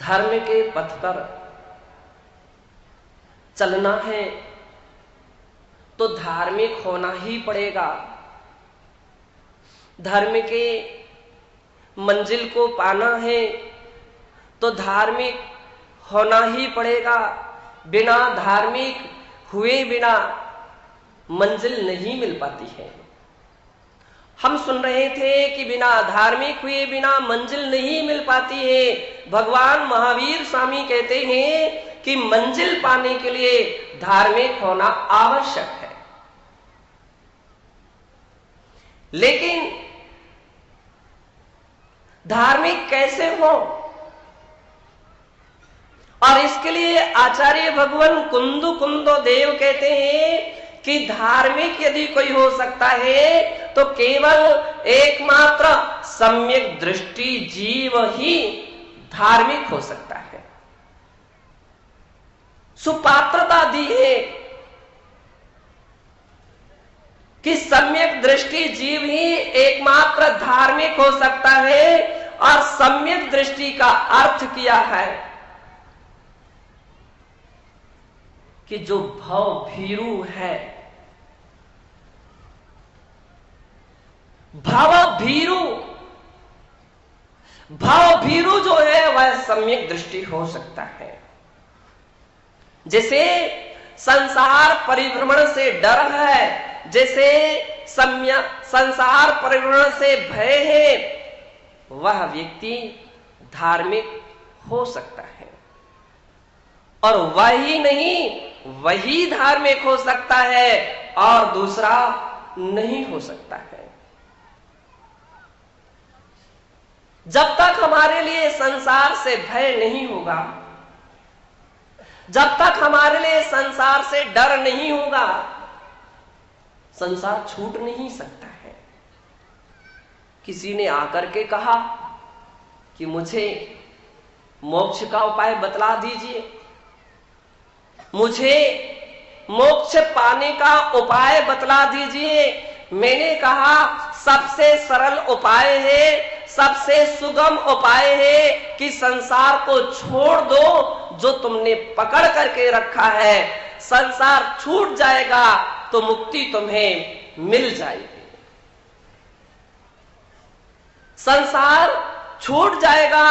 धर्म के पथ पर चलना है तो धार्मिक होना ही पड़ेगा। धर्म के मंजिल को पाना है तो धार्मिक होना ही पड़ेगा। बिना धार्मिक हुए बिना मंजिल नहीं मिल पाती है। हम सुन रहे थे कि बिना धार्मिक हुए बिना मंजिल नहीं मिल पाती है। भगवान महावीर स्वामी कहते हैं कि मंजिल पाने के लिए धार्मिक होना आवश्यक है। लेकिन धार्मिक कैसे हो, और इसके लिए आचार्य भगवान कुंदु कुंदो देव कहते हैं कि धार्मिक यदि कोई हो सकता है तो केवल एकमात्र सम्यक दृष्टि जीव ही धार्मिक हो सकता है। सुपात्रता दी है कि सम्यक दृष्टि जीव ही एकमात्र धार्मिक हो सकता है, और सम्यक दृष्टि का अर्थ किया है कि जो भव भीरु है, भव भीरु जो है वह सम्यक दृष्टि हो सकता है। जैसे संसार परिभ्रमण से डर है, जैसे संसार परिभ्रमण से भय है, वह व्यक्ति धार्मिक हो सकता है। और वही नहीं, वही धार्मिक हो सकता है और दूसरा नहीं हो सकता है। जब तक हमारे लिए संसार से भय नहीं होगा, जब तक हमारे लिए संसार से डर नहीं होगा, संसार छूट नहीं सकता है। किसी ने आकर के कहा कि मुझे मोक्ष का उपाय बतला दीजिए, मुझे मोक्ष पाने का उपाय बतला दीजिए। मैंने कहा सबसे सरल उपाय है, सबसे सुगम उपाय है कि संसार को छोड़ दो जो तुमने पकड़ करके रखा है। संसार छूट जाएगा तो मुक्ति तुम्हें मिल जाएगी। संसार छूट जाएगा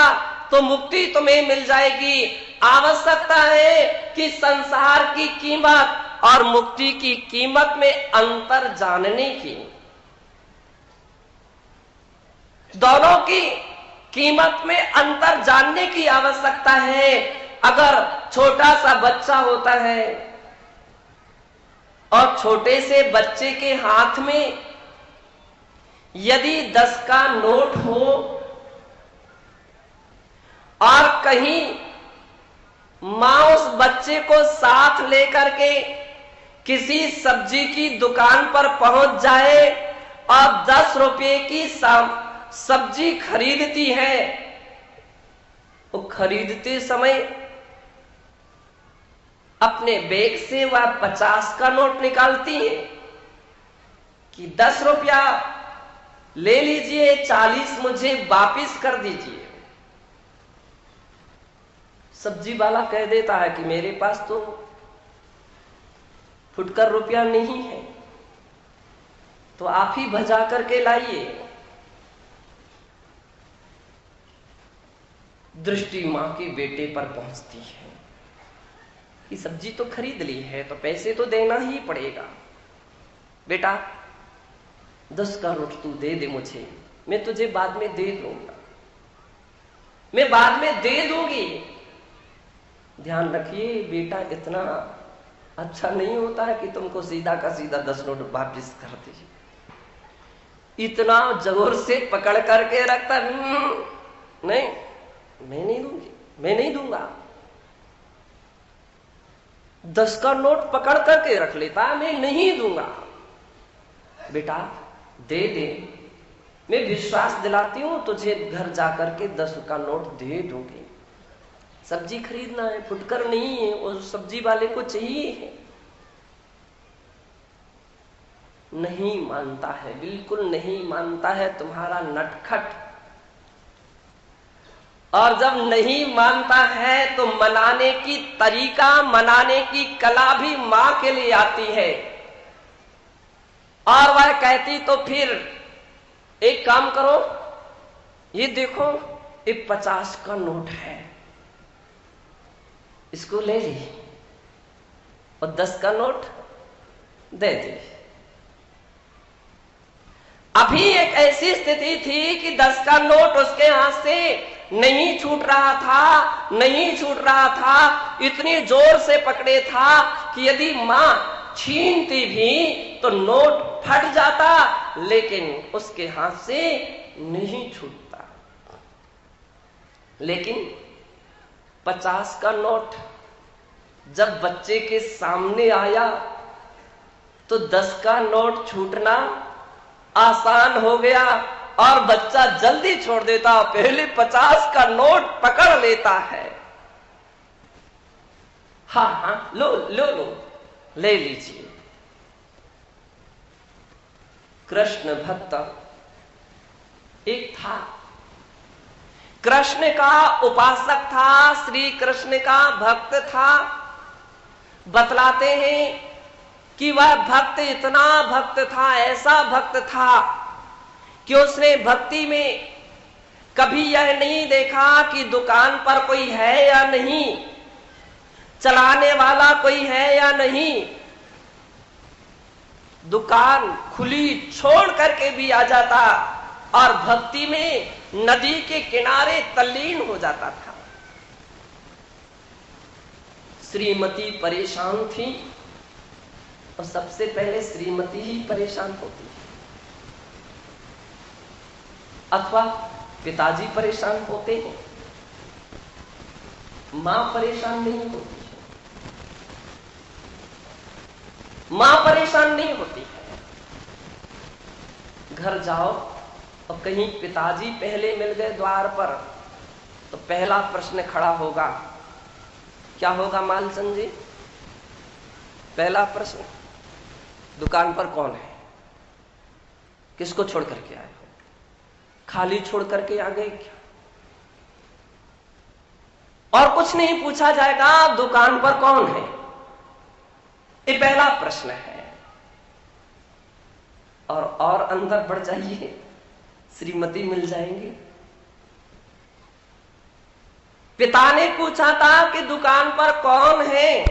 तो मुक्ति तुम्हें मिल जाएगी। आवश्यकता है कि संसार की कीमत और मुक्ति की कीमत में अंतर जानने की, दोनों की कीमत में अंतर जानने की आवश्यकता है। अगर छोटा सा बच्चा होता है और छोटे से बच्चे के हाथ में यदि 10 का नोट हो और कहीं मां उस बच्चे को साथ लेकर के किसी सब्जी की दुकान पर पहुंच जाए और 10 रुपए की सब्जी खरीदती है, वो खरीदते समय अपने बैग से वह 50 का नोट निकालती है कि 10 रुपया ले लीजिए, 40 मुझे वापिस कर दीजिए। सब्जी वाला कह देता है कि मेरे पास तो फुटकर रुपया नहीं है, तो आप ही भजा करके लाइए। दृष्टि मां के बेटे पर पहुंचती है कि सब्जी तो खरीद ली है तो पैसे तो देना ही पड़ेगा। बेटा 10 का नोट तू दे दे मुझे, मैं तुझे बाद में दे दूंगा, मैं बाद में दे दूंगी। ध्यान रखिए, बेटा इतना अच्छा नहीं होता है कि तुमको सीधा का सीधा 10 नोट वापिस कर दीजिए। इतना जोर से पकड़ करके रखता, नहीं मैं नहीं दूंगी, मैं नहीं दूंगा। 10 का नोट पकड़ करके रख लेता, मैं नहीं दूंगा। बेटा दे दे, मैं विश्वास दिलाती हूं तुझे, घर जाकर के 10 का नोट दे दूंगी। सब्जी खरीदना है, फुटकर नहीं है, उस सब्जी वाले को चाहिए है। नहीं मानता है, बिल्कुल नहीं मानता है। तुम्हारा नटखट और जब नहीं मानता है तो मनाने की तरीका, मनाने की कला भी मां के लिए आती है। और वह कहती तो फिर एक काम करो, ये देखो ये 50 का नोट है, इसको ले ली और 10 का नोट दे दी। अभी एक ऐसी स्थिति थी कि 10 का नोट उसके हाथ से नहीं छूट रहा था, इतनी जोर से पकड़े था कि यदि मां छीनती भी तो नोट फट जाता, लेकिन उसके हाथ से नहीं छूटता। लेकिन 50 का नोट जब बच्चे के सामने आया तो 10 का नोट छूटना आसान हो गया और बच्चा जल्दी छोड़ देता, पहले 50 का नोट पकड़ लेता है। हाँ, लो लो लो, ले लीजिए। कृष्ण भक्त एक था, कृष्ण का उपासक था, श्री कृष्ण का भक्त था। बतलाते हैं कि वह भक्त इतना भक्त था, ऐसा भक्त था कि उसने भक्ति में कभी यह नहीं देखा कि दुकान पर कोई है या नहीं, चलाने वाला कोई है या नहीं। दुकान खुली छोड़ करके भी आ जाता और भक्ति में नदी के किनारे तल्लीन हो जाता था। श्रीमती परेशान थी और सबसे पहले श्रीमती ही परेशान होती है, अथवा पिताजी परेशान होते हैं, मां परेशान नहीं होती है। मां परेशान नहीं होती है। घर जाओ और कहीं पिताजी पहले मिल गए द्वार पर तो पहला प्रश्न खड़ा होगा, क्या होगा मालचंद जी? पहला प्रश्न, दुकान पर कौन है? किसको छोड़ करके आए हो? खाली छोड़ करके आ गए क्या? और कुछ नहीं पूछा जाएगा, दुकान पर कौन है? ये पहला प्रश्न है। और अंदर बढ़ जाइए, श्रीमती मिल जाएंगे। पिता ने पूछा था कि दुकान पर कौन है,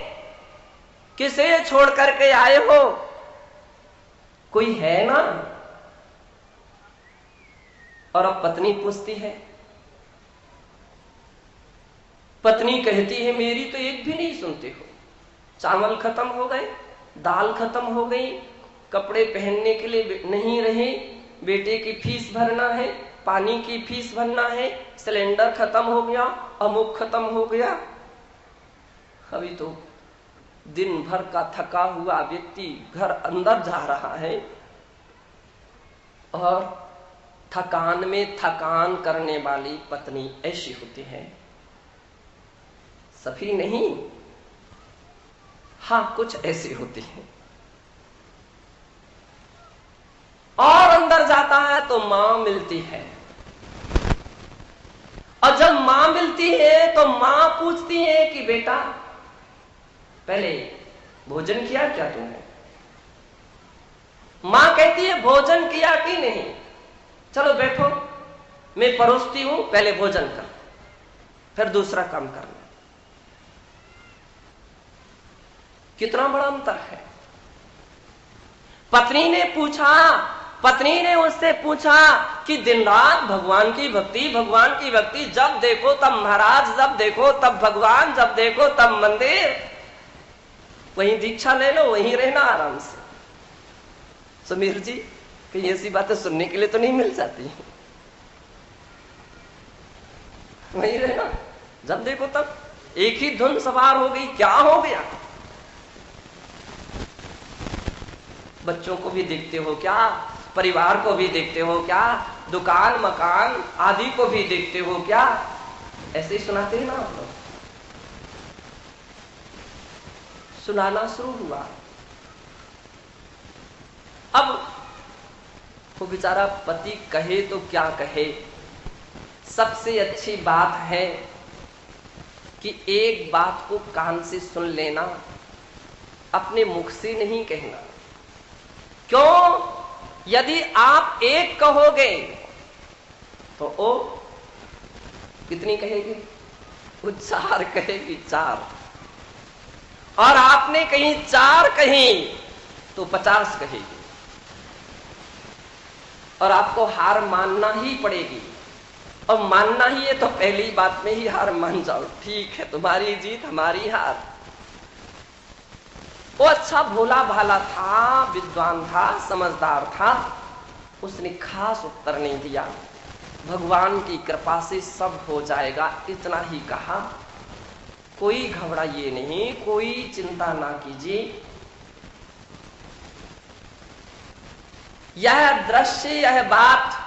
किसे छोड़ करके आए हो? कोई है ना? और अब पत्नी पूछती है, पत्नी कहती है मेरी तो एक भी नहीं सुनते हो। चावल खत्म हो गए, दाल खत्म हो गई, कपड़े पहनने के लिए नहीं रहे, बेटे की फीस भरना है, पानी की फीस भरना है, सिलेंडर खत्म हो गया, अमुक खत्म हो गया। अभी तो दिन भर का थका हुआ व्यक्ति घर अंदर जा रहा है और थकान में थकान करने वाली पत्नी ऐसी होती है। सभी नहीं, हाँ कुछ ऐसी होती है। और अंदर जाता है तो मां मिलती है, और जब मां मिलती है तो मां पूछती है कि बेटा पहले भोजन किया क्या तुमने? मां कहती है भोजन किया कि नहीं? चलो बैठो, मैं परोसती हूं, पहले भोजन कर, फिर दूसरा काम करना। कितना बड़ा अंतर है। पत्नी ने उससे पूछा कि दिन रात भगवान की भक्ति, जब देखो तब महाराज, जब देखो तब भगवान, जब देखो तब मंदिर, वहीं दीक्षा ले लो, वहीं रहना आराम से। समीर जी, कहीं ऐसी बातें सुनने के लिए तो नहीं मिल जाती, वहीं रहना, जब देखो तब एक ही धुन सवार हो गई, क्या हो गया? बच्चों को भी देखते हो क्या? परिवार को भी देखते हो क्या? दुकान मकान आदि को भी देखते हो क्या? ऐसे ही सुनाते हैं ना आप लोग। सुनाना शुरू हुआ। अब वो बेचारा पति कहे तो क्या कहे, सबसे अच्छी बात है कि एक बात को कान से सुन लेना, अपने मुख से नहीं कहना। क्यों? यदि आप एक कहोगे तो वो कितनी कहेगी? वो 4 कहेगी, 4। और आपने कहीं 4 कही तो 50 कहेगी, और आपको हार मानना ही पड़ेगी। और मानना ही है तो पहली बात में ही हार मान जाओ। ठीक है, तुम्हारी जीत हमारी हार। वो अच्छा भोला भाला था, विद्वान था, समझदार था, उसने खास उत्तर नहीं दिया। भगवान की कृपा से सब हो जाएगा, इतना ही कहा। कोई घबराइए नहीं, कोई चिंता ना कीजिए। यह दृश्य, यह बात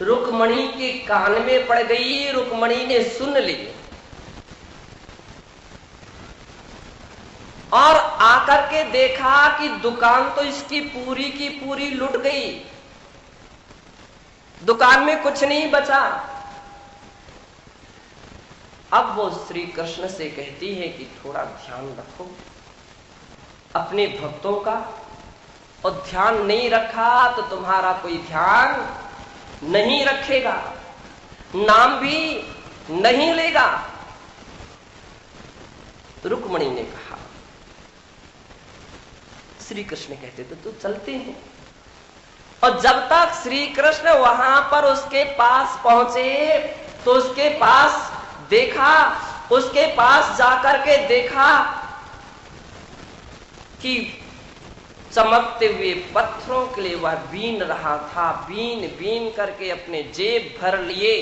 रुक्मणी के कान में पड़ गई। रुक्मणी ने सुन ली और आकर के देखा कि दुकान तो इसकी पूरी की पूरी लुट गई, दुकान में कुछ नहीं बचा। अब वो श्री कृष्ण से कहती है कि थोड़ा ध्यान रखो अपने भक्तों का, और ध्यान नहीं रखा तो तुम्हारा कोई ध्यान नहीं रखेगा, नाम भी नहीं लेगा। रुक्मणी ने कहा, श्री कृष्ण कहते तो चलते हैं। और जब तक श्री कृष्ण वहां पर उसके पास पहुंचे तो उसके पास देखा, उसके पास जाकर के देखा कि चमकते हुए पत्थरों के लिए वह बीन रहा था। बीन बीन करके अपने जेब भर लिए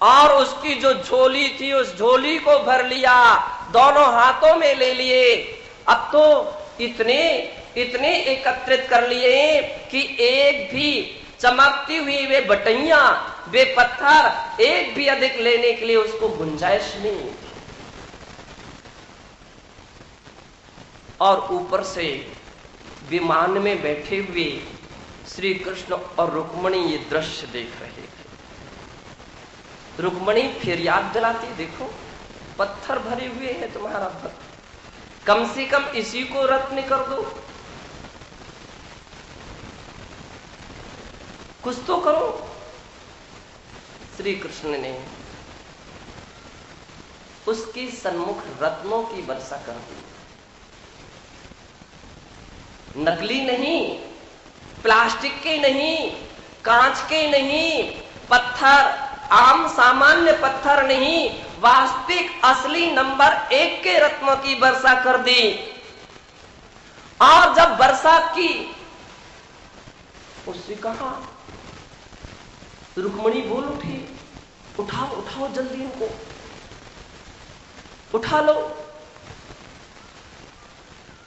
और उसकी जो झोली थी उस झोली को भर लिया, दोनों हाथों में ले लिए। अब तो इतने एकत्रित कर लिए कि एक भी चमकती हुई वे बटैया, वे पत्थर एक भी अधिक लेने के लिए उसको गुंजाइश नहीं थी। और ऊपर से विमान में बैठे हुए श्री कृष्ण और रुक्मणी ये दृश्य देख रहे थे। रुक्मणी फिर याद दिलाती, देखो पत्थर भरे हुए हैं तुम्हारा भक्त, कम से कम इसी को रत्न कर दो, कुछ तो करो। श्री कृष्ण ने उसके सन्मुख रत्नों की वर्षा कर दी। नकली नहीं, प्लास्टिक के नहीं, कांच के नहीं, पत्थर, आम सामान्य पत्थर नहीं, वास्तविक असली नंबर 1 के रत्नों की वर्षा कर दी। और जब वर्षा की, उससे कहा, रुक्मणी बोल उठी, उठाओ उठाओ जल्दी इनको उठा लो।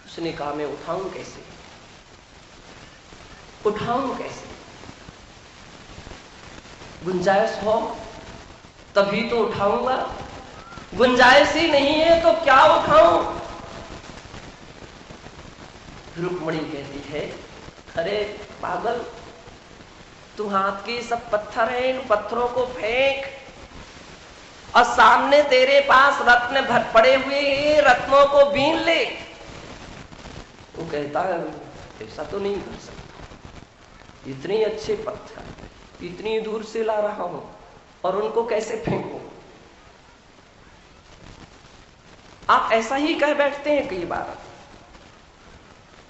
उसने कहा, मैं उठाऊं कैसे, उठाऊं कैसे? गुंजाइश हो तभी तो उठाऊंगा, गुंजाइश ही नहीं है तो क्या उठाऊं? रुक्मणी कहती है, अरे पागल, तू हाथ के सब पत्थर हैं, इन पत्थरों को फेंक, और सामने तेरे पास रत्न भर पड़े हुए हैं, रत्नों को बीन ले। वो कहता है, ऐसा तो नहीं कर सकता, इतने अच्छे पत्थर इतनी दूर से ला रहा हूं और उनको कैसे फेंकूं? आप ऐसा ही कह बैठते हैं कई बार।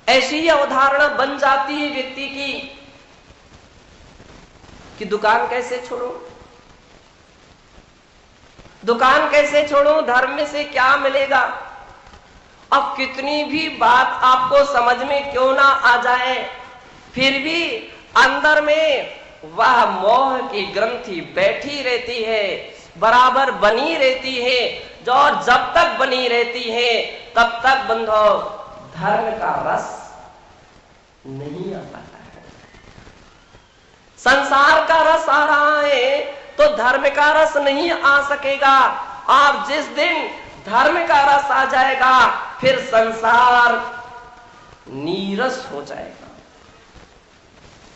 ऐसी ही अवधारणा बन जाती है व्यक्ति की कि दुकान कैसे छोड़ो, दुकान कैसे छोड़ो, धर्म से क्या मिलेगा? अब कितनी भी बात आपको समझ में क्यों ना आ जाए, फिर भी अंदर में वह मोह की ग्रंथि बैठी रहती है, बराबर बनी रहती है, जो जब तक बनी रहती है तब तक बंधो धर्म का रस नहीं आ पाता है। संसार का रस आ रहा है तो धर्म का रस नहीं आ सकेगा। आप जिस दिन धर्म का रस आ जाएगा फिर संसार नीरस हो जाएगा,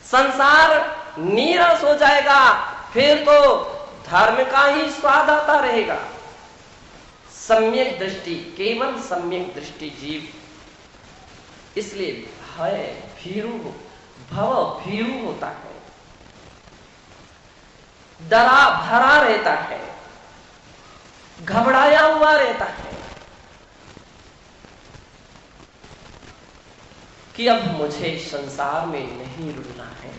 संसार नीरस हो जाएगा। फिर तो धर्म का ही स्वाद आता रहेगा। सम्यक दृष्टि, केवल सम्यक दृष्टि जीव, इसलिए भय भीरु, भव भीरु होता है, डरा भरा रहता है, घबराया हुआ रहता है कि अब मुझे संसार में नहीं रुकना है।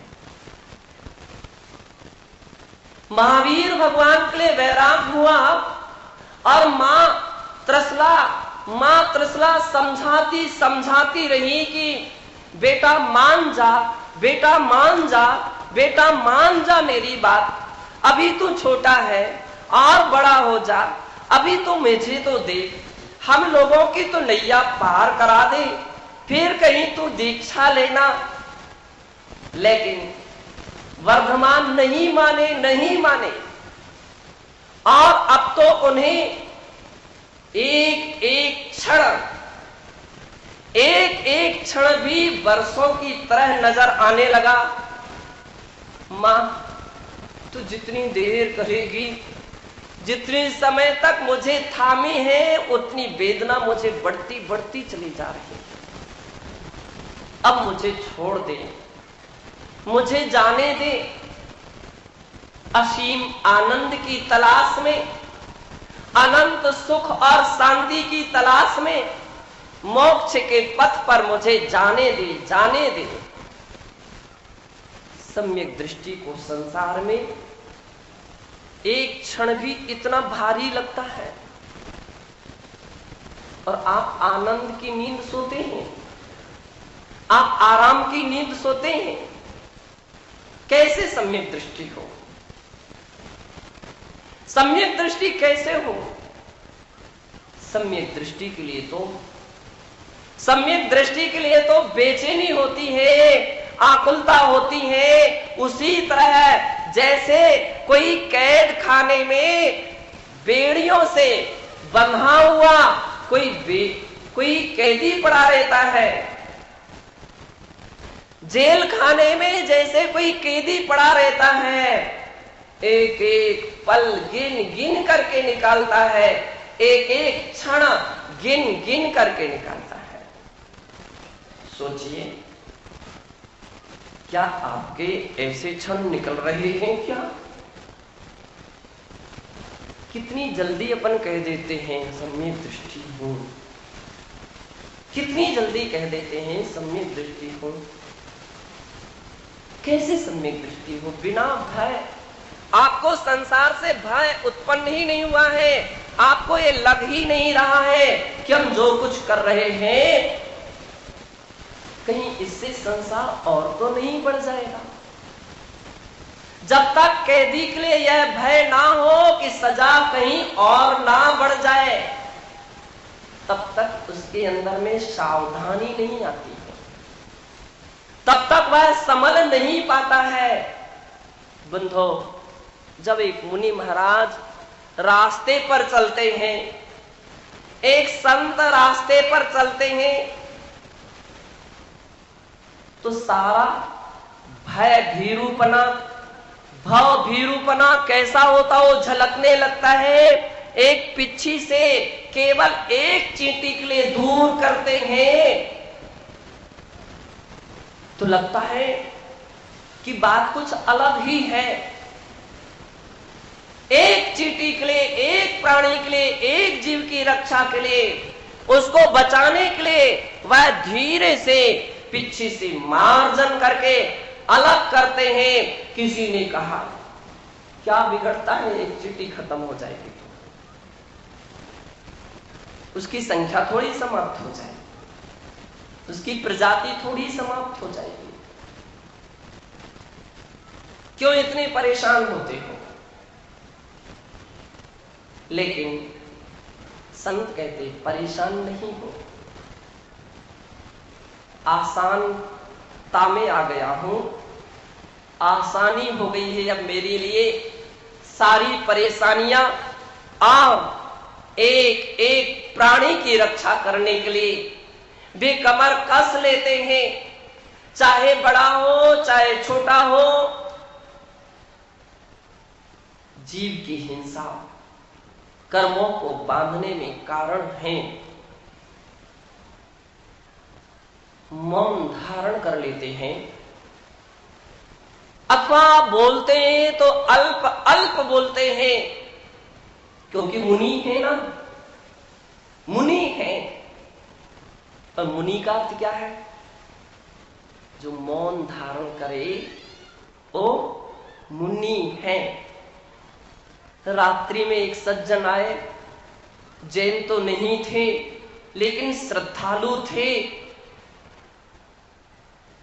महावीर भगवान के लिए वैराग हुआ और मां त्रसला समझाती समझाती रही कि बेटा मान जा, बेटा मान जा, बेटा मान जा मेरी बात, अभी तू छोटा है और बड़ा हो जा, अभी तो मुझे तो देख, हम लोगों की तो नैया पार करा दे, फिर कहीं तू दीक्षा लेना। लेकिन वर्धमान नहीं माने और अब तो उन्हें एक एक क्षण भी वर्षों की तरह नजर आने लगा। मां तू जितनी देर करेगी, जितने समय तक मुझे थामे है, उतनी वेदना मुझे बढ़ती बढ़ती चली जा रही है। अब मुझे छोड़ दे, मुझे जाने दे। असीम आनंद की तलाश में, अनंत सुख और शांति की तलाश में, मोक्ष के पथ पर मुझे जाने दे, जाने दे। सम्यक दृष्टि को संसार में एक क्षण भी इतना भारी लगता है और आप आनंद की नींद सोते हैं, आप आराम की नींद सोते हैं। कैसे सम्यक दृष्टि हो? सम्यक दृष्टि कैसे हो? सम्यक दृष्टि के लिए तो बेचैनी होती है, आकुलता होती है। उसी तरह जैसे कोई कैद खाने में बेड़ियों से बंधा हुआ कोई कैदी पड़ा रहता है, जेल खाने में जैसे कोई कैदी पड़ा रहता है, एक एक पल गिन गिन करके निकालता है, एक एक क्षण गिन गिन करके निकालता है। सोचिए, क्या आपके ऐसे क्षण निकल रहे हैं क्या? कितनी जल्दी अपन कह देते हैं सम्यक दृष्टि हो, कितनी जल्दी कह देते हैं सम्यक दृष्टि हो। कैसे सम्यक दृष्टि हो? बिना भय। आपको संसार से भय उत्पन्न ही नहीं हुआ है, आपको ये लग ही नहीं रहा है कि हम जो कुछ कर रहे हैं कहीं इससे संसार और तो नहीं बढ़ जाएगा। जब तक कैदी के लिए यह भय ना हो कि सजा कहीं और ना बढ़ जाए, तब तक उसके अंदर में सावधानी नहीं आती है, तब तक वह संभल नहीं पाता है। बंधो, जब एक मुनि महाराज रास्ते पर चलते हैं, एक संत रास्ते पर चलते हैं, तो सारा भय भीरूपना, भव भीरूपना कैसा होता हो झलकने लगता है। एक पिच्छी से केवल एक चींटी के लिए दूर करते हैं तो लगता है कि बात कुछ अलग ही है। एक चींटी के लिए, एक प्राणी के लिए, एक जीव की रक्षा के लिए, उसको बचाने के लिए वह धीरे से पिच्छी से मार्जन करके अलग करते हैं। किसी ने कहा, क्या बिगड़ता है, एक चींटी खत्म हो जाएगी तो उसकी संख्या थोड़ी समाप्त हो जाएगी, उसकी प्रजाति थोड़ी समाप्त हो जाएगी। क्यों इतने परेशान होते हो? लेकिन संत कहते परेशान नहीं हो, आसानता में आ गया हूं, आसानी हो गई है अब मेरे लिए। सारी परेशानियां आप एक एक प्राणी की रक्षा करने के लिए वे कमर कस लेते हैं, चाहे बड़ा हो चाहे छोटा हो। जीव की हिंसा, कर्मों को बांधने में कारण है, मौन धारण कर लेते हैं, अथवा बोलते हैं तो अल्प अल्प बोलते हैं, क्योंकि मुनि है ना, मुनि है। और मुनि का अर्थ क्या है? जो मौन धारण करे वो मुनि है। रात्रि में एक सज्जन आए, जैन तो नहीं थे लेकिन श्रद्धालु थे,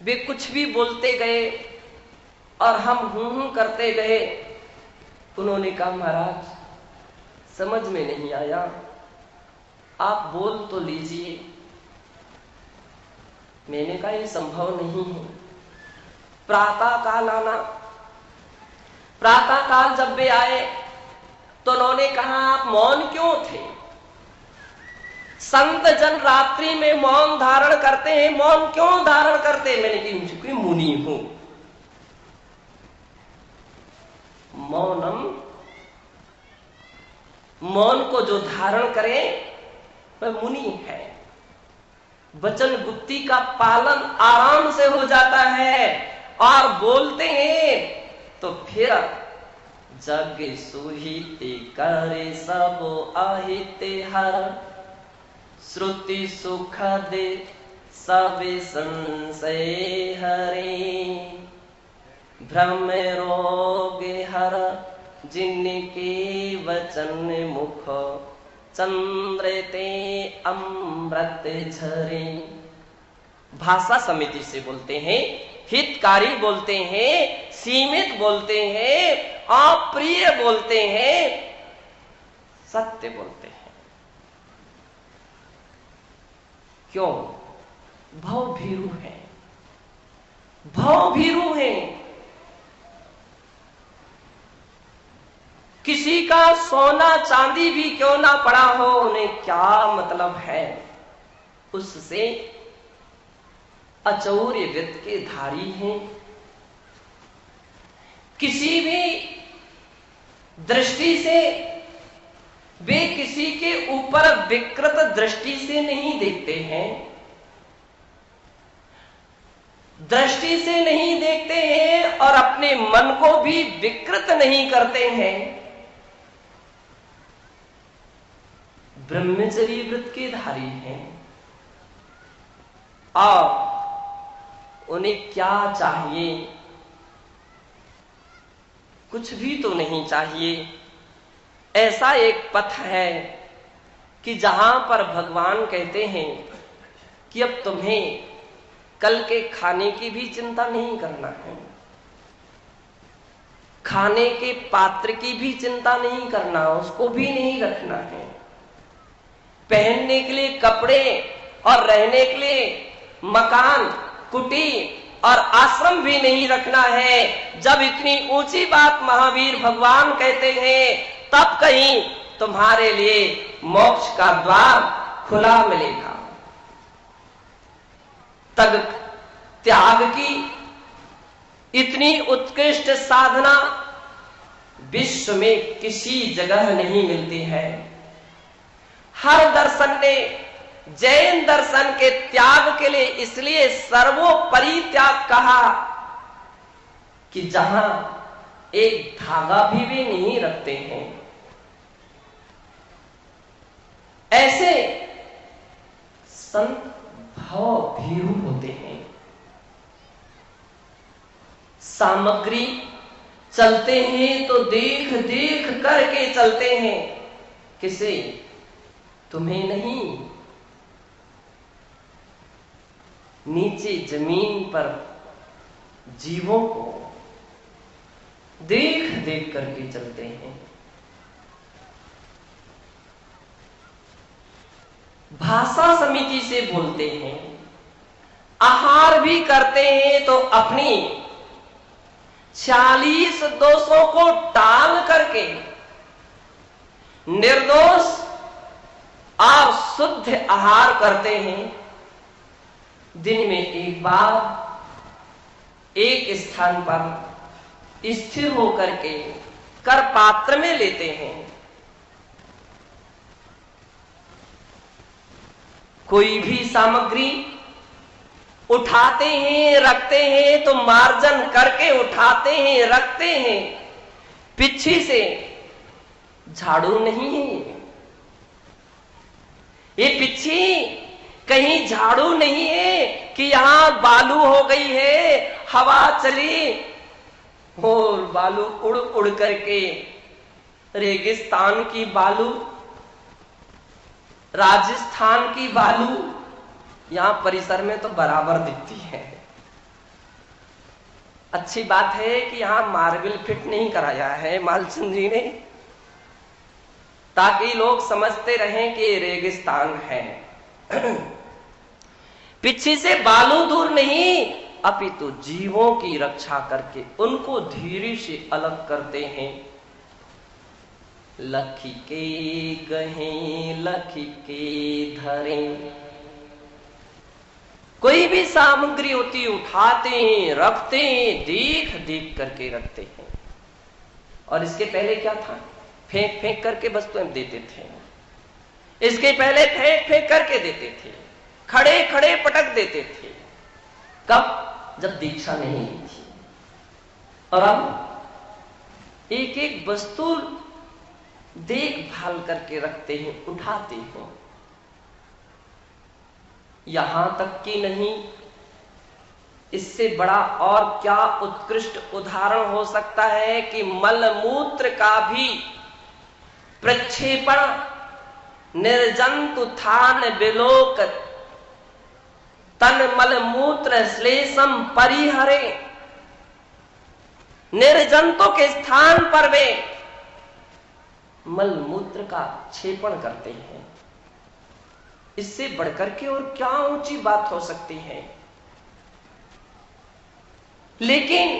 वे कुछ भी बोलते गए और हम हूं करते गए। उन्होंने कहा महाराज समझ में नहीं आया, आप बोल तो लीजिए। मैंने कहा ये संभव नहीं है। प्रातः काल आना, प्रातः काल जब वे आए तो उन्होंने कहा आप मौन क्यों थे? संत जन रात्रि में मौन धारण करते हैं, मौन क्यों धारण करते हैं? मैंने कहा चूंकि मुनि हूं। मौनम, मौन को जो धारण करे वह मुनि है। वचन गुप्ती का पालन आराम से हो जाता है और बोलते हैं तो फिर जग सुहिते करे सब आहिते हर, श्रुति सुख दे सब संशय हरे, भ्रम रोग हर जिनके वचन मुख, चंद्र ते अमृत झरे। भाषा समिति से बोलते हैं, हितकारी बोलते हैं, सीमित बोलते हैं, अप्रिय बोलते हैं, सत्य बोलते हैं। क्यों? भव भीरु है, भव भीरु है। किसी का सोना चांदी भी क्यों ना पड़ा हो, उन्हें क्या मतलब है? उससे अचौर्य वृत्त के धारी हैं। किसी भी दृष्टि से वे किसी के ऊपर विकृत दृष्टि से नहीं देखते हैं, दृष्टि से नहीं देखते हैं और अपने मन को भी विकृत नहीं करते हैं। ब्रह्मचर्य व्रत के धारी हैं और उन्हें क्या चाहिए? कुछ भी तो नहीं चाहिए। ऐसा एक पथ है कि जहां पर भगवान कहते हैं कि अब तुम्हें कल के खाने की भी चिंता नहीं करना है, खाने के पात्र की भी चिंता नहीं करना, उसको भी नहीं रखना है, पहनने के लिए कपड़े और रहने के लिए मकान, कुटी और आश्रम भी नहीं रखना है। जब इतनी ऊंची बात महावीर भगवान कहते हैं तब कहीं तुम्हारे लिए मोक्ष का द्वार खुला मिलेगा। तब त्याग की इतनी उत्कृष्ट साधना विश्व में किसी जगह नहीं मिलती है। हर दर्शन ने जैन दर्शन के त्याग के लिए इसलिए सर्वोपरि त्याग कहा कि जहां एक धागा भी नहीं रखते हैं। ऐसे संत भाव भीरु होते हैं। सामग्री चलते हैं तो देख देख करके चलते हैं। किसे? तुम्हें नहीं। नीचे जमीन पर जीवों को देख देख करके चलते हैं। भाषा समिति से बोलते हैं, आहार भी करते हैं तो अपनी 40 दोषों को टाल करके निर्दोष और शुद्ध आहार करते हैं। दिन में एक बार एक स्थान पर स्थिर होकर के कर पात्र में लेते हैं। कोई भी सामग्री उठाते हैं रखते हैं तो मार्जन करके उठाते हैं रखते हैं, पीछे से झाड़ू नहीं है। ये पीछे कहीं झाड़ू नहीं है कि यहां बालू हो गई है, हवा चली और बालू उड़ उड़ करके रेगिस्तान की बालू, राजस्थान की बालू यहां परिसर में तो बराबर दिखती है। अच्छी बात है कि यहां मार्बल फिट नहीं कराया है मालचंद जी ने, ताकि लोग समझते रहें कि ये रेगिस्तान है। पीछे से बालू दूर नहीं, अपितु जीवों की रक्षा करके उनको धीरे से अलग करते हैं। लखी के गहे लखी के धरे, कोई भी सामग्री होती उठाते हैं रखते हैं, देख देख करके रखते हैं। और इसके पहले क्या था? फेंक फेंक करके वस्तुएं देते थे। इसके पहले फेंक फेंक करके देते थे, खड़े खड़े पटक देते थे। कब? जब दीक्षा नहीं ली थी। और अब एक एक वस्तु देखभाल करके रखते हैं, उठाते हैं। यहां तक कि नहीं, इससे बड़ा और क्या उत्कृष्ट उदाहरण हो सकता है कि मलमूत्र का भी प्रक्षेपण निर्जंतु थान विलोक तन मलमूत्र श्लेषम परिहरे, निर्जंतु के स्थान पर वे मलमूत्र का क्षेपण करते हैं। इससे बढ़कर के और क्या ऊंची बात हो सकती है। लेकिन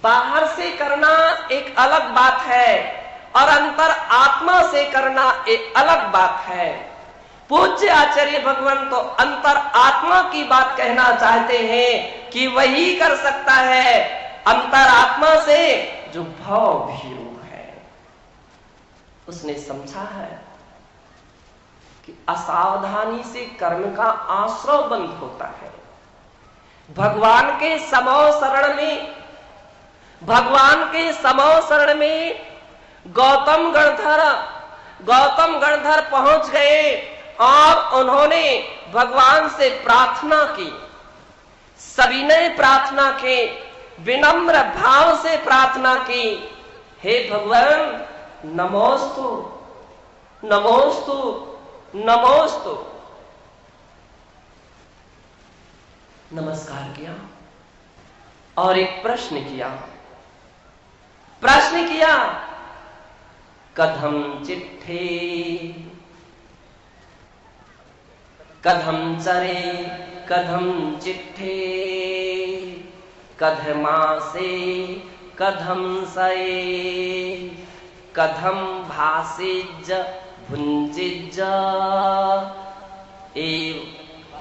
बाहर से करना एक अलग बात है और अंतर आत्मा से करना एक अलग बात है। पूज्य आचार्य भगवान तो अंतर आत्मा की बात कहना चाहते हैं कि वही कर सकता है अंतर आत्मा से जो भाव भीरू है। उसने समझा है कि असावधानी से कर्म का आश्रय बंद होता है। भगवान के समो शरण में, भगवान के समो शरण में गौतम गणधर पहुंच गए और उन्होंने भगवान से प्रार्थना की, सविनय प्रार्थना की, विनम्र भाव से प्रार्थना की। हे भगवान, नमोस्तु नमोस्तु नमोस्तु। नमस्कार किया और एक प्रश्न किया। कथम चिट्ठे कथम चरे कथम चिट्ठे कथमासे कथम सये कथम भासिज भुंजिज एव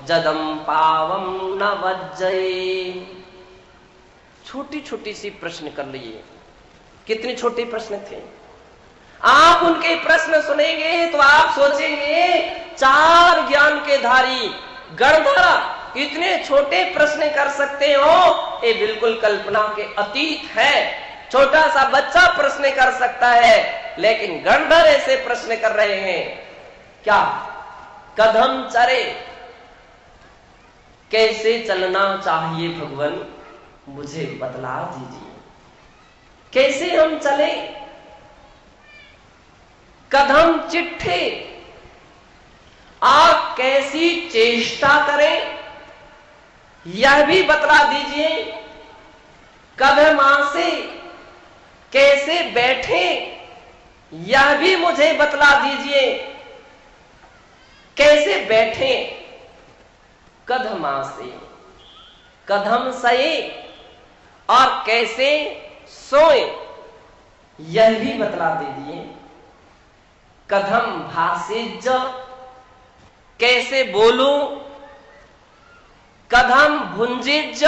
जदम पावम न वज्जये। छोटी छोटी सी प्रश्न कर लिए। कितने छोटे प्रश्न थे। आप उनके प्रश्न सुनेंगे तो आप सोचेंगे 4 ज्ञान के धारी गणधर इतने छोटे प्रश्न कर सकते हो, ये बिल्कुल कल्पना के अतीत है। छोटा सा बच्चा प्रश्न कर सकता है, लेकिन गणधर ऐसे प्रश्न कर रहे हैं। क्या? कदम चरे, कैसे चलना चाहिए भगवान, मुझे बतला दीजिए, कैसे हम चले। कदम चिट्ठे, आप कैसी चेष्टा करें यह भी बतला दीजिए। कदमासे, कैसे बैठे यह भी मुझे बतला दीजिए। कैसे बैठे, कदमासे, कदम सये, और कैसे सोए यह भी बतला दीजिए। कदम भासिज, कैसे बोलूं। कदम भुंजिज,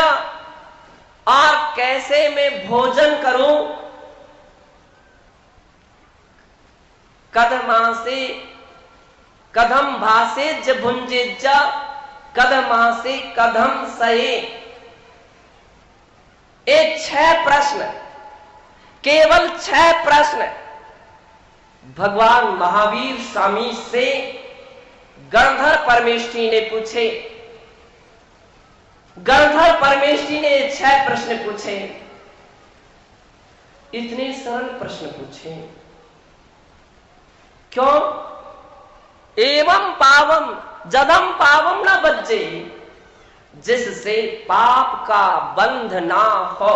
और कैसे मैं भोजन करूं। कदमासे कदम भासे ज भुंजे ज कदमासे कदम सहे। ये 6 प्रश्न, केवल 6 प्रश्न भगवान महावीर स्वामी से गणधर परमेष्ठी ने पूछे। गणधर परमेष्ठी ने 6 प्रश्न पूछे। इतने सरल प्रश्न पूछे। क्यों? एवं पावम जदम पावम न बच्चे, जिससे पाप का बंध ना हो।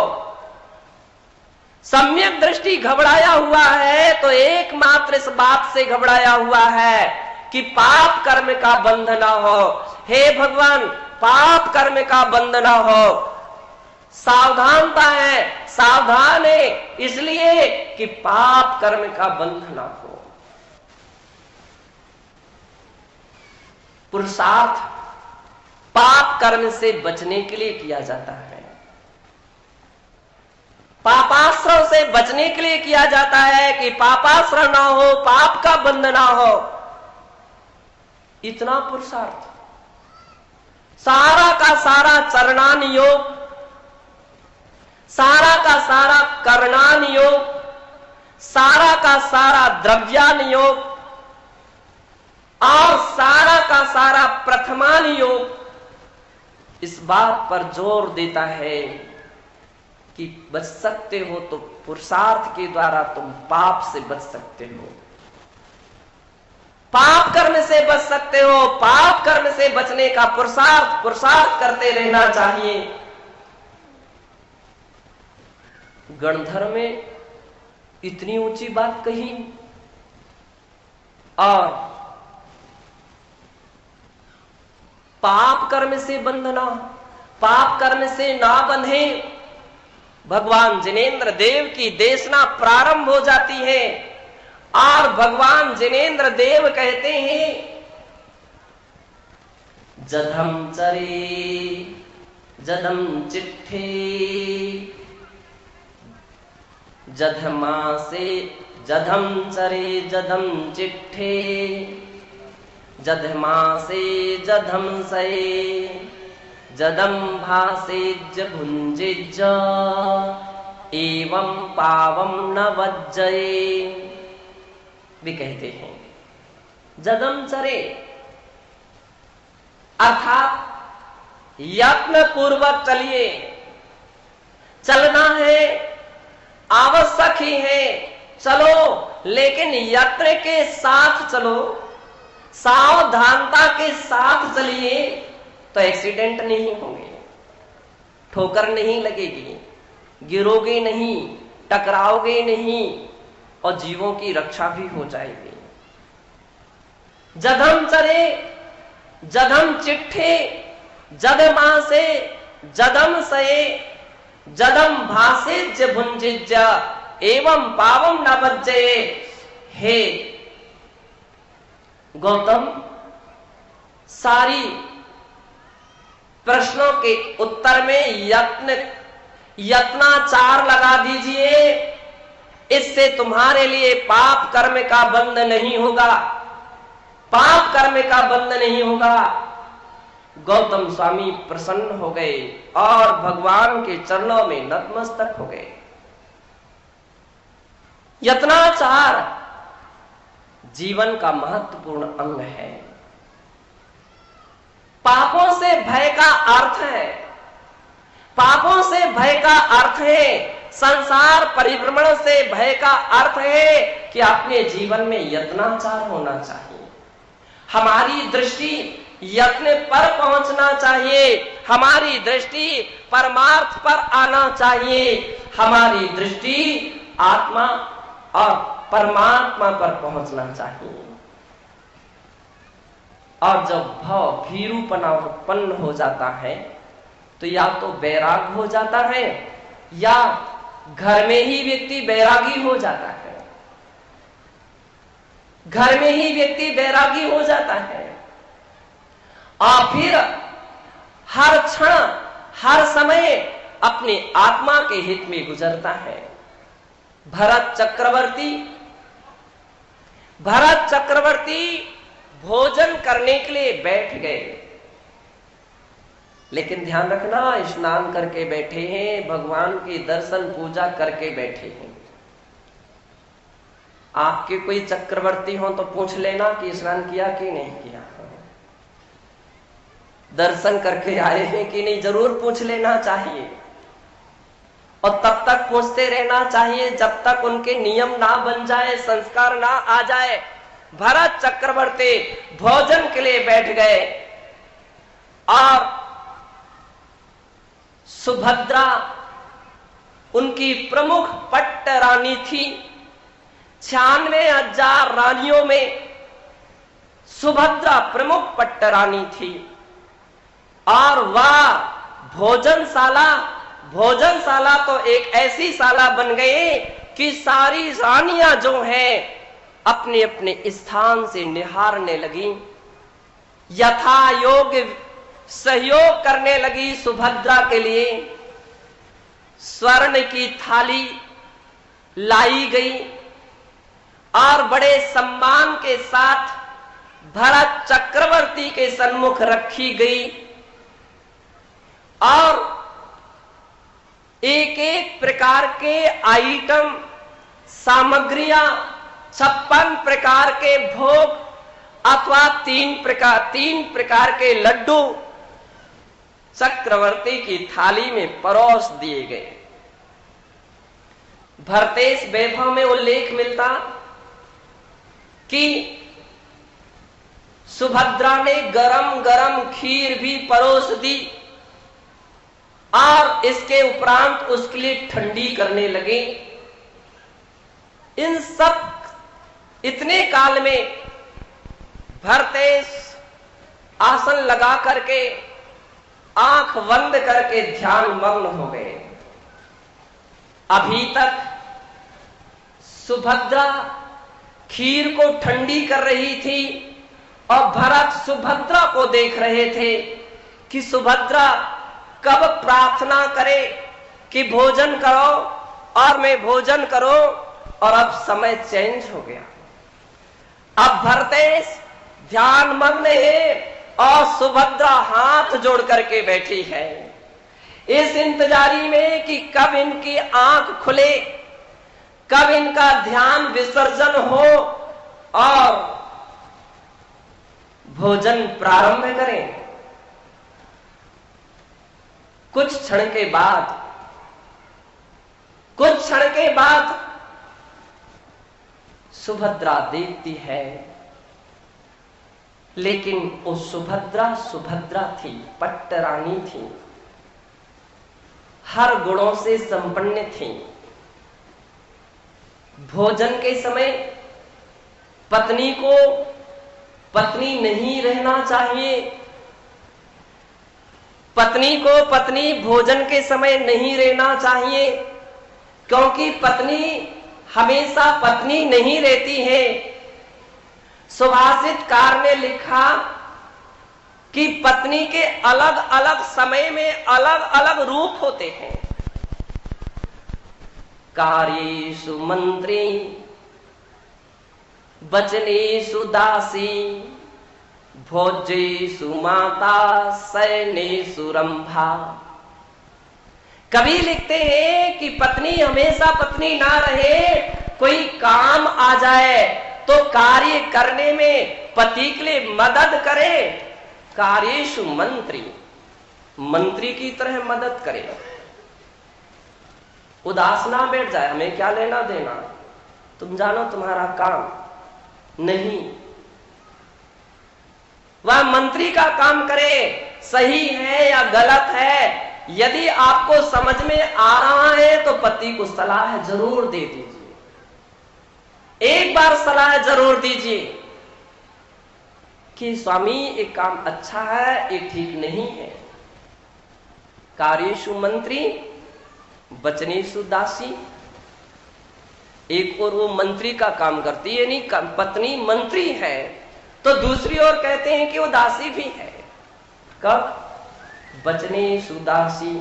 सम्यक दृष्टि घबराया हुआ है तो एकमात्र इस बात से घबराया हुआ है कि पाप कर्म का बंध ना हो। हे भगवान, पाप कर्म का बंध ना हो। सावधानता है, सावधान है इसलिए कि पाप कर्म का बंध ना हो। पुरुषार्थ पाप कर्म से बचने के लिए किया जाता है, पापाश्रय से बचने के लिए किया जाता है कि पापाश्रय ना हो, पाप का बंध ना हो। इतना पुरुषार्थ, सारा का सारा चरणान योग, सारा का सारा करणान योग, सारा का सारा द्रव्यान योग और सारा का सारा प्रथमान योग इस बात पर जोर देता है कि बच सकते हो तो पुरुषार्थ के द्वारा तुम पाप से बच सकते हो, पाप कर्म से बच सकते हो। पाप कर्म से बचने का पुरुषार्थ करते रहना चाहिए। गणधर में इतनी ऊंची बात कही और पाप कर्म से बंधना, पाप कर्म से ना बंधे। भगवान जिनेंद्र देव की देशना प्रारंभ हो जाती है और भगवान जिनेंद्र देव कहते हैं, जधम चरे जधम चिट्ठे जधमा से जधम चरे जधम चिट्ठे जधमा से जधम सये जदम भासे ज भुंजे ज एवं पावम न वज्जये। भी कहते हैं जदम चरे अर्थात यत्न पूर्वक चलिए, चलना है, आवश्यक ही है, चलो, लेकिन यत्न के साथ चलो, सावधानता के साथ चलिए तो एक्सीडेंट नहीं होंगे, ठोकर नहीं लगेगी, गिरोगे नहीं, टकराओगे नहीं और जीवों की रक्षा भी हो जाएगी। जधम चरे जधम चिट्ठे जदमा से जदम सये जदम भासे ज भुंजिज एवं पावम न बज्जये। हे गौतम, सारी प्रश्नों के उत्तर में यत्नाचार लगा दीजिए, इससे तुम्हारे लिए पाप कर्म का बंध नहीं होगा, पाप कर्म का बंध नहीं होगा। गौतम स्वामी प्रसन्न हो गए और भगवान के चरणों में नतमस्तक हो गए। यत्नाचार जीवन का महत्वपूर्ण अंग है। पापों से भय का अर्थ है, पापों से भय का अर्थ है, संसार परिभ्रमण से भय का अर्थ है कि अपने जीवन में यत्नाचार होना चाहिए। हमारी दृष्टि यत्न पर पहुंचना चाहिए, हमारी दृष्टि परमार्थ पर आना चाहिए, हमारी दृष्टि आत्मा और परमात्मा पर पहुंचना चाहिए। और जब भाव भीरूपना उत्पन्न हो जाता है तो या तो बैराग हो जाता है या घर में ही व्यक्ति बैरागी हो जाता है, घर में ही व्यक्ति बैरागी हो जाता है और फिर हर क्षण हर समय अपने आत्मा के हित में गुजरता है। भरत चक्रवर्ती भरत चक्रवर्ती भोजन करने के लिए बैठ गए, लेकिन ध्यान रखना स्नान करके बैठे हैं, भगवान की दर्शन पूजा करके बैठे हैं। आपके कोई चक्रवर्ती हो तो पूछ लेना कि स्नान किया कि नहीं किया, दर्शन करके आए हैं कि नहीं, जरूर पूछ लेना चाहिए। और तब तक पूछते रहना चाहिए जब तक उनके नियम ना बन जाए, संस्कार ना आ जाए। भरत चक्रवर्ती भोजन के लिए बैठ गए और सुभद्रा उनकी प्रमुख पट्ट रानी थी। 96,000 रानियों में सुभद्रा प्रमुख पट्ट रानी थी। और वह भोजनशाला तो एक ऐसी शाला बन गई कि सारी रानियां जो हैं अपने अपने स्थान से निहारने लगी, यथा योग्य सहयोग करने लगी सुभद्रा के लिए। स्वर्ण की थाली लाई गई और बड़े सम्मान के साथ भरत चक्रवर्ती के सन्मुख रखी गई और एक एक प्रकार के आइटम, सामग्रियां, 56 प्रकार के भोग अथवा 3 प्रकार के लड्डू चक्रवर्ती की थाली में परोस दिए गए। भरतेश वैभव में उल्लेख मिलता कि सुभद्रा ने गरम गरम खीर भी परोस दी और इसके उपरांत उसके लिए ठंडी करने लगे। इन सब इतने काल में भरतेश आसन लगा करके आंख बंद करके ध्यान मग्न हो गए। अभी तक सुभद्रा खीर को ठंडी कर रही थी और भरत सुभद्रा को देख रहे थे कि सुभद्रा कब प्रार्थना करे कि भोजन करो और मैं भोजन करो। और अब समय चेंज हो गया। अब भरतेश ध्यान मग्न है और सुभद्रा हाथ जोड़ करके बैठी है, इस इंतजारी में कि कब इनकी आंख खुले, कब इनका ध्यान विसर्जन हो और भोजन प्रारंभ करें। कुछ क्षण के बाद सुभद्रा देखती है, लेकिन वो सुभद्रा थी, पट्टरानी थी, हर गुणों से संपन्न थी। भोजन के समय पत्नी को पत्नी नहीं रहना चाहिए, पत्नी को पत्नी भोजन के समय नहीं रहना चाहिए, क्योंकि पत्नी हमेशा पत्नी नहीं रहती है। सुभाषितकार ने लिखा कि पत्नी के अलग अलग समय में अलग अलग रूप होते हैं। कार्येषु मंत्री वचनेषु दासी भोज्येषु माता शयनेषु रंभा। कवि लिखते हैं कि पत्नी हमेशा पत्नी ना रहे, कोई काम आ जाए तो कार्य करने में पति के लिए मदद करे। कार्येषु मंत्री की तरह मदद करे, उदास ना बैठ जाए, हमें क्या लेना देना, तुम जानो तुम्हारा काम नहीं। वह मंत्री का काम करे, सही है या गलत है, यदि आपको समझ में आ रहा है तो पति को सलाह जरूर दे दीजिए, एक बार सलाह जरूर दीजिए कि स्वामी एक काम अच्छा है, एक ठीक नहीं है। कार्येषु मंत्री वचनेषु दासी। एक और वो मंत्री का काम करती है, नहीं पत्नी मंत्री है, तो दूसरी ओर कहते हैं कि वो दासी भी है। कब? वचनेषु दासी।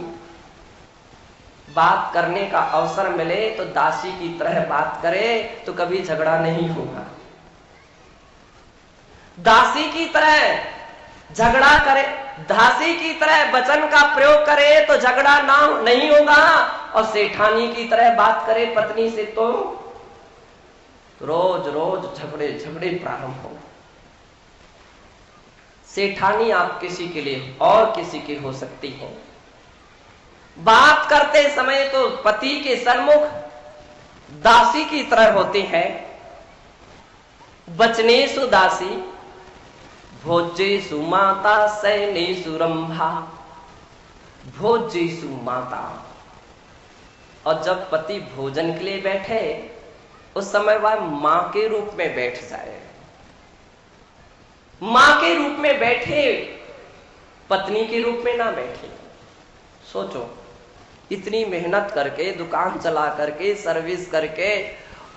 बात करने का अवसर मिले तो दासी की तरह बात करे तो कभी झगड़ा नहीं होगा। दासी की तरह झगड़ा करे, दासी की तरह वचन का प्रयोग करे तो झगड़ा ना नहीं होगा, और सेठानी की तरह बात करे पत्नी से तो रोज रोज झगड़े प्रारंभ हो। सेठानी आप किसी के लिए और किसी की हो सकती हैं। बात करते समय तो पति के सन्मुख दासी की तरह होते हैं। वचनेषु दासी भोज्येषु माता शयनेषु रंभा, भोज्येषु माता। और जब पति भोजन के लिए बैठे उस समय वह मां के रूप में बैठ जाए, मां के रूप में बैठे, पत्नी के रूप में ना बैठे। सोचो, इतनी मेहनत करके, दुकान चला करके, सर्विस करके,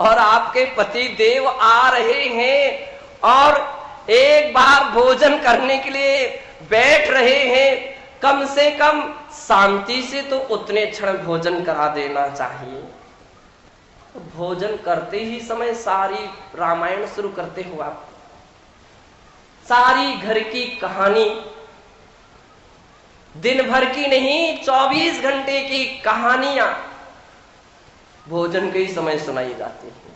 और आपके पति देव आ रहे हैं और एक बार भोजन करने के लिए बैठ रहे हैं, कम से कम शांति से तो उतने क्षण भोजन करा देना चाहिए। भोजन करते ही समय सारी रामायण शुरू करते हो आप, सारी घर की कहानी, दिन भर की नहीं 24 घंटे की कहानियां भोजन के ही समय सुनाई जाती हैं।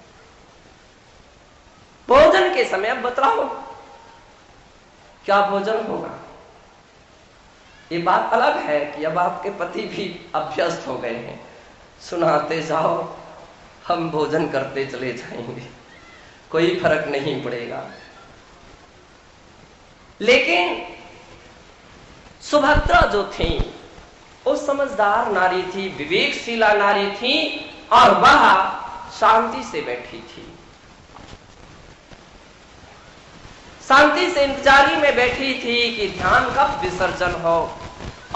भोजन के समय अब बतलाओ क्या भोजन होगा। ये बात अलग है कि अब आपके पति भी अभ्यस्त हो गए हैं, सुनाते जाओ, हम भोजन करते चले जाएंगे, कोई फर्क नहीं पड़ेगा। लेकिन सुभद्रा जो थी वो समझदार नारी थी, विवेकशीला नारी थी, और वह शांति से बैठी थी, शांति से इंतजारी में बैठी थी कि ध्यान कब विसर्जन हो।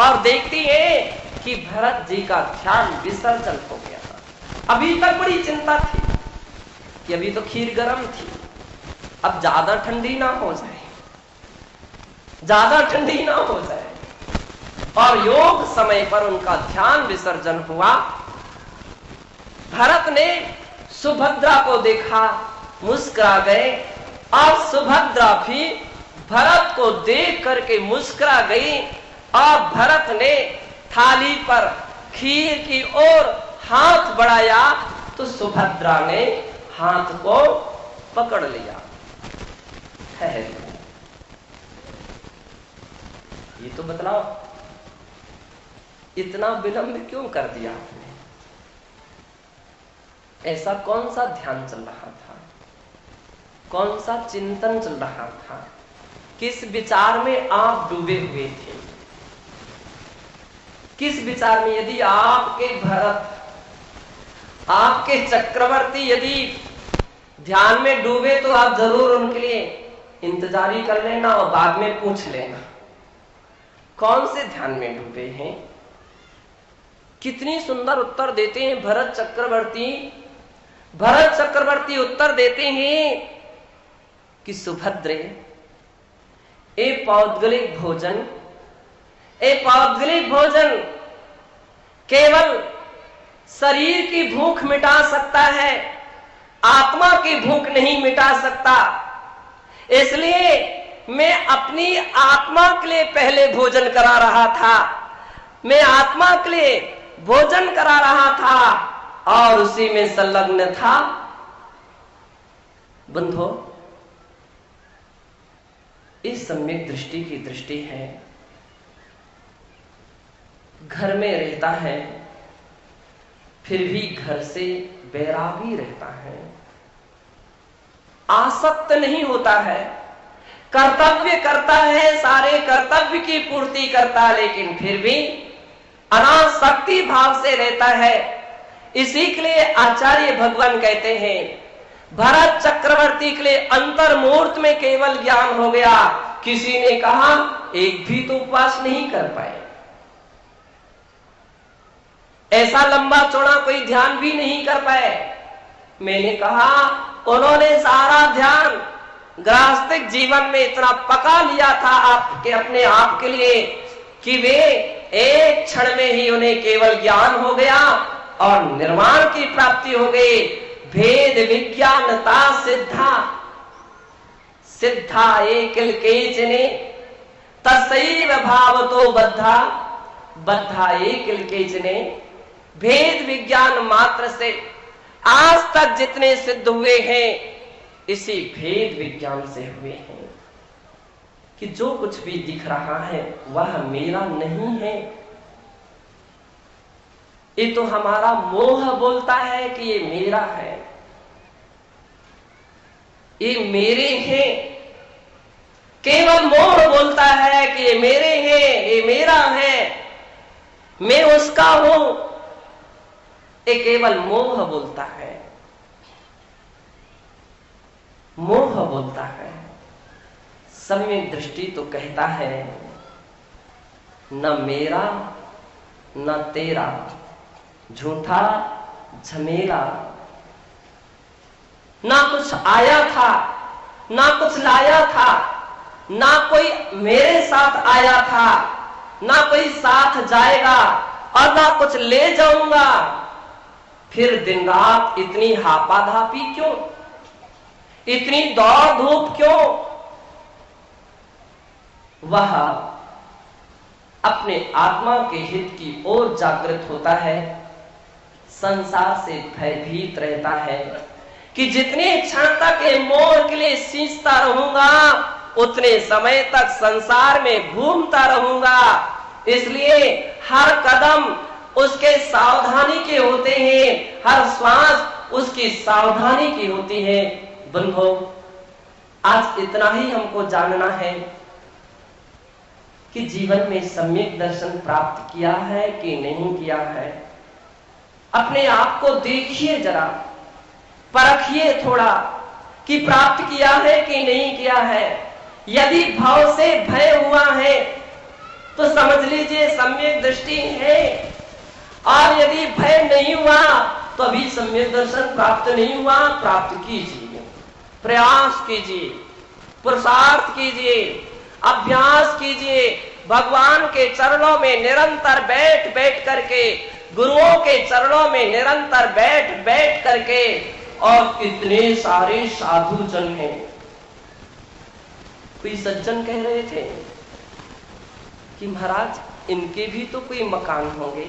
और देखती है कि भरत जी का ध्यान विसर्जन हो गया था। अभी तक बड़ी चिंता थी कि अभी तो खीर गर्म थी, अब ज्यादा ठंडी ना हो जाए, ज्यादा ठंडी ना हो जाए। और योग समय पर उनका ध्यान विसर्जन हुआ। भरत ने सुभद्रा को देखा, मुस्कुरा गए, और सुभद्रा भी भरत को देख करके मुस्कुरा गई। और भरत ने थाली पर खीर की ओर हाथ बढ़ाया तो सुभद्रा ने हाथ को पकड़ लिया। है ये तो बतलाओ, इतना विलंब क्यों कर दिया आपने? ऐसा कौन सा ध्यान चल रहा था, कौन सा चिंतन चल रहा था, किस विचार में आप डूबे हुए थे, किस विचार में? यदि आपके भरत, आपके चक्रवर्ती यदि ध्यान में डूबे तो आप जरूर उनके लिए इंतजारी कर लेना और बाद में पूछ लेना कौन से ध्यान में डूबे हैं। कितनी सुंदर उत्तर देते हैं भरत चक्रवर्ती। भरत चक्रवर्ती उत्तर देते हैं कि सुभद्रे, ए पौद्गलिक भोजन, ए पौद्गलिक भोजन केवल शरीर की भूख मिटा सकता है, आत्मा की भूख नहीं मिटा सकता। इसलिए मैं अपनी आत्मा के लिए पहले भोजन करा रहा था, मैं आत्मा के लिए भोजन करा रहा था और उसी में संलग्न था। बंधो, इस सम्यक दृष्टि की दृष्टि है। घर में रहता है फिर भी घर से बैरागी रहता है, आसक्त नहीं होता है, कर्तव्य करता है, सारे कर्तव्य की पूर्ति करता है, लेकिन फिर भी अनासक्ति भाव से रहता है। इसी के लिए आचार्य भगवान कहते हैं भरत चक्रवर्ती के लिए अंतर्मूर्त में केवल ज्ञान हो गया। किसी ने कहा एक भी तो उपवास नहीं कर पाए, ऐसा लंबा चौड़ा कोई ध्यान भी नहीं कर पाए। मैंने कहा उन्होंने सारा ध्यान गृहस्थिक जीवन में इतना पका लिया था आपके अपने आप के लिए कि वे एक क्षण में ही उन्हें केवल ज्ञान हो गया और निर्वाण की प्राप्ति हो गई। भेद विज्ञानता सिद्धा एकिल केचने तसैव भाव तो बद्धा बद्धा एकिल केचने। भेद विज्ञान मात्र से आज तक जितने सिद्ध हुए हैं इसी भेद विज्ञान से हुए हैं कि जो कुछ भी दिख रहा है वह मेरा नहीं है। ये तो हमारा मोह बोलता है कि ये मेरा है, ये मेरे हैं। केवल मोह बोलता है कि ये मेरे हैं, ये मेरा है, मैं उसका हूं। ये केवल मोह बोलता है, मोह बोलता है। सम्यक दृष्टि तो कहता है न मेरा न तेरा, झूठा झमेला। ना कुछ आया था ना कुछ लाया था, ना कोई मेरे साथ आया था ना कोई साथ जाएगा, और ना कुछ ले जाऊंगा। फिर दिन रात इतनी हापाधापी क्यों, इतनी दौड़ धूप क्यों? वह अपने आत्मा के हित की ओर जागृत होता है, संसार से भयभीत रहता है कि जितने क्षण तक ये मोह के लिए सींचता रहूंगा उतने समय तक संसार में घूमता रहूंगा। इसलिए हर कदम उसके सावधानी के होते हैं, हर श्वास उसकी सावधानी की होती है। बंधो, आज इतना ही हमको जानना है कि जीवन में सम्यक दर्शन प्राप्त किया है कि नहीं किया है। अपने आप को देखिए, जरा परखिए थोड़ा कि प्राप्त किया है कि नहीं किया है। यदि भाव से भय हुआ है तो समझ लीजिए सम्यक दृष्टि है, और यदि भय नहीं हुआ तो अभी सम्यक दर्शन प्राप्त नहीं हुआ। प्राप्त कीजिए, प्रयास कीजिए, पुरुषार्थ कीजिए, अभ्यास कीजिए। भगवान के चरणों में निरंतर बैठ बैठ करके, गुरुओं के चरणों में निरंतर बैठ बैठ करके। और इतने सारे साधु जन हैं। कोई सज्जन कह रहे थे कि महाराज इनके भी तो कोई मकान होंगे,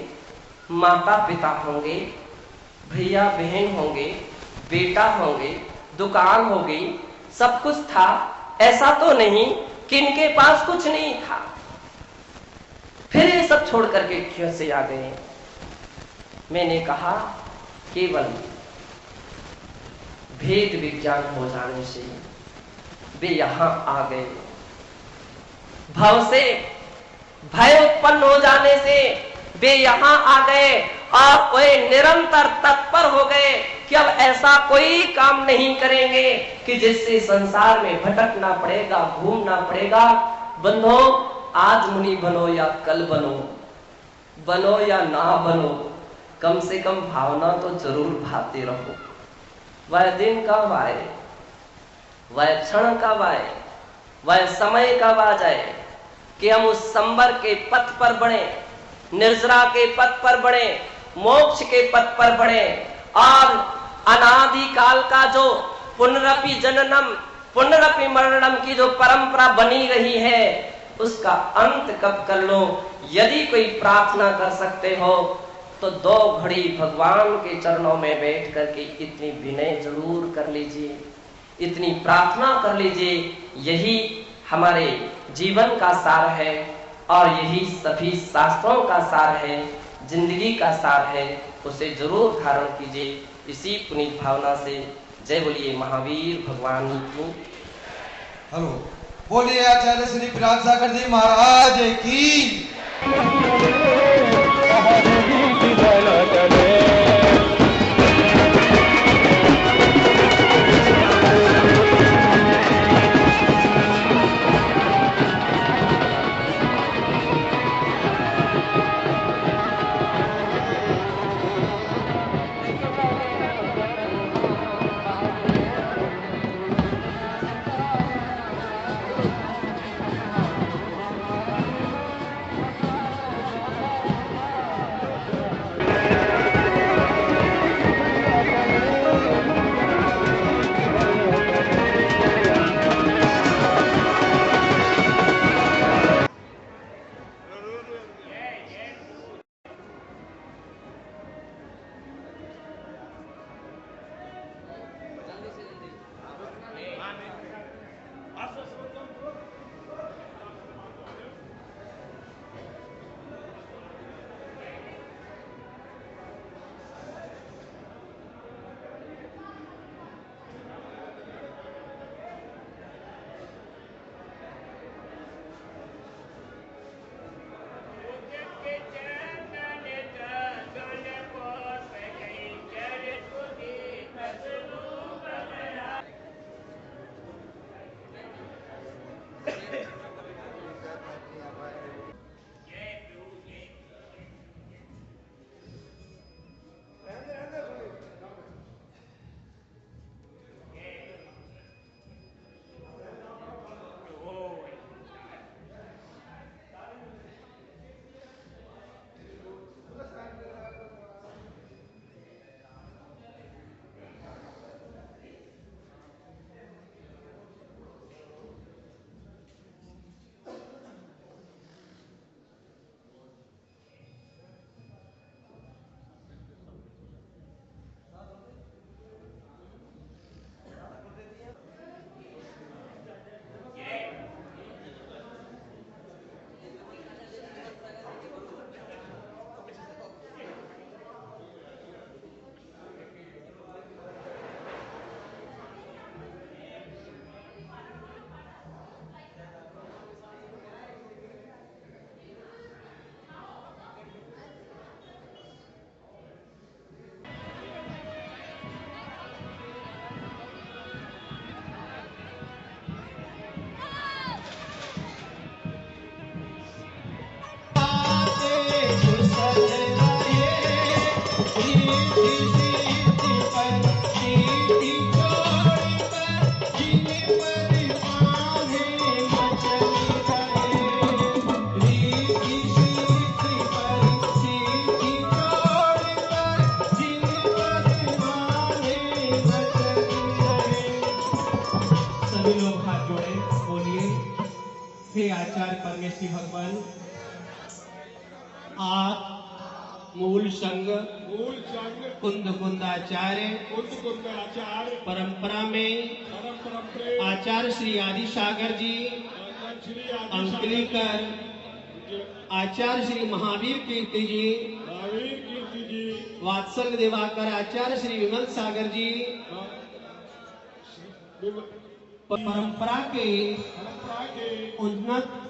माता पिता होंगे, भैया बहन होंगे, बेटा होंगे, दुकान होगी, सब कुछ था। ऐसा तो नहीं कि इनके पास कुछ नहीं था। फिर ये सब छोड़ करके क्यों से आ गए? मैंने कहा केवल भेद विज्ञान हो जाने से वे यहां आ गए। भव से भय उत्पन्न हो जाने से वे यहां आ गए और वे निरंतर तत्पर हो गए कि अब ऐसा कोई काम नहीं करेंगे कि जिससे संसार में भटकना पड़ेगा, घूमना पड़ेगा। बंधो, आज मुनि बनो या कल बनो, बनो या ना बनो, कम से कम भावना तो जरूर भाते रहो। वह दिन कब आए, वह क्षण कब आए, वह समय कब आ जाए कि हम उस संबर के पथ पर बढ़े, निर्जरा के पथ पर बढ़े, मोक्ष के पथ पर बढ़े। और अनादि काल का जो पुनरपि जननम पुनरपि मरणम की जो परंपरा बनी रही है उसका अंत कब कर लो। यदि कोई प्रार्थना कर सकते हो तो 2 घड़ी भगवान के चरणों में बैठ करके इतनी विनय जरूर कर लीजिए, इतनी प्रार्थना कर लीजिए। यही हमारे जीवन का सार है और यही सभी शास्त्रों का सार है, जिंदगी का सार है। उसे जरूर धारण कीजिए। इसी पुनीत भावना से जय बोलिए महावीर भगवान की। हेलो, बोलिए आचार्य श्री पिराग सागर जी महाराज की। आचार्य परमेश्वरी भगवान आप मूल संघ कुंद कुंदाचार्य परंपरा में आचार्य श्री आदि सागर जी अंकलीकर आचार्य श्री महावीर कीर्ति जी वात्सल दिवाकर आचार्य श्री विमल सागर जी परंपरा के उन्नत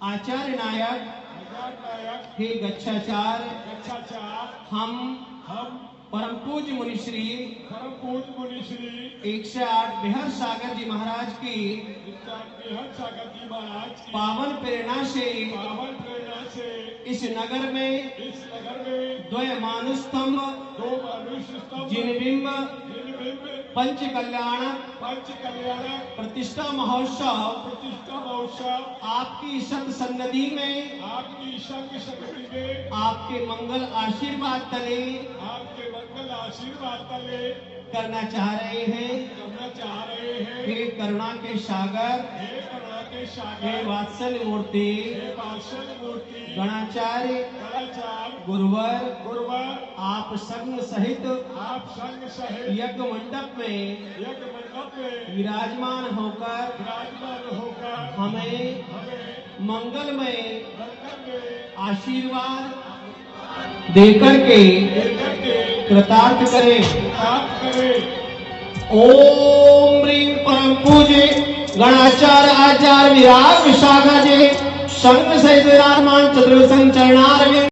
आचार्य नायक हे गच्छाचार्य हम परम पूज्य मुनिश्री 108 बिहार सागर जी महाराज की पावन प्रेरणा से इस नगर में द्वय मानुस्तंभ जिनबिंब पंच कल्याण प्रतिष्ठा महोत्सव आपकी संत सन्निधि में आपके मंगल आशीर्वाद तले करना चाह रहे हैं हे करुणा के सागर हे वात्सल्य मूर्ति गणाचार्य गुरुवर आप संग सहित यज्ञ मंडप में विराजमान होकर हमें मंगलमय आशीर्वाद देकर के कृतार्थ करें। ओम ह्रीं परम पूज्य गणाचार्य आचार्य विराग विशाखा जी संत सहित विराजमान चतुर्भुज चरणारविंद